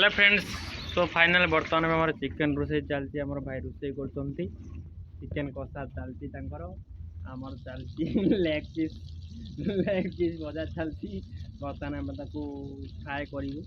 Hello friends. तो final बर्तमान में हमारे चिकेन रोसे चलती आम भाई रोसे कर चिकेन कषा चलती आमर चलती लेग पीस भजा चलती बर्तमान आम फ्राए करूँ।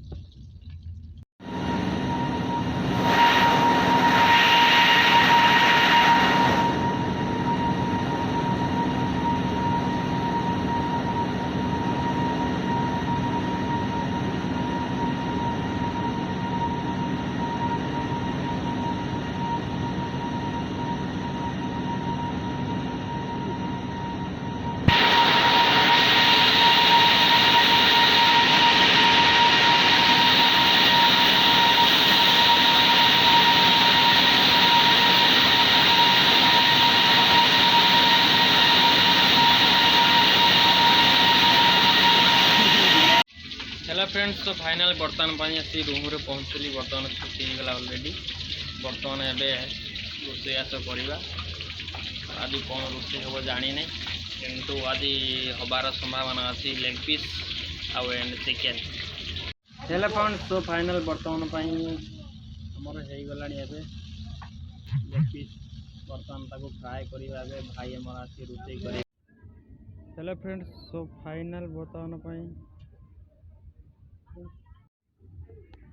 हेलो फ्रेंड्स, तो फाइनल बर्तमान आसी रूम रे पहुँचली। बर्तमान छुट्टी होगा ऑलरेडी। बर्तमान एवं रोषेयास करवा। आज कौन रोषे हम जानी नहीं, किंतु आज हबार संभावना अच्छी लेग पीस आउ एंड चिकेन। हेलो फ्रेंड्स, तो फाइनल बर्तमान आमर हो गला लेग पीस। बर्तमान फ्राए करवा भाई आमर आसी रोषे कर। हेलो फ्रेंड्स, सो फाइनल बर्तमान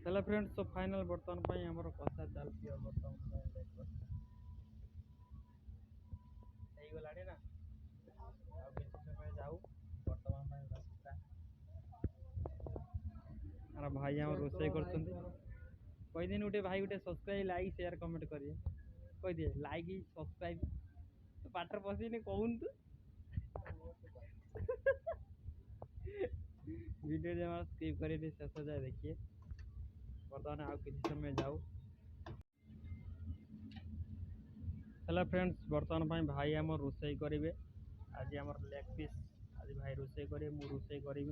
हेलो फ्रेंड्स, तो फाइनल बर्तमान आमर कषा चलती बर्तमान गला ना समय जाऊ बर्तमान भाई आम रोषे कर दिन गोटे भाई गोटे सब्सक्राइब लाइक शेयर कमेंट करिए। कह दिए लाइक सब्सक्राइब तो पाटर पशेनि कहून तू वीडियो जो स्किप कर शेष जाए देखिए। बर्तमान आउ कि समय जाऊ। हेलो फ्रेंड्स, बर्तमान भाई आम रोषे करेंगे। आज आम लेग पीस आज भाई रोषे करेंगे। मुझे रोषे करी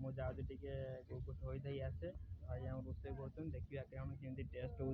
मु जाऊँगी टे धोई आसे। भाई आम रोषे कर देखिए कौन केमती टेस्ट हो।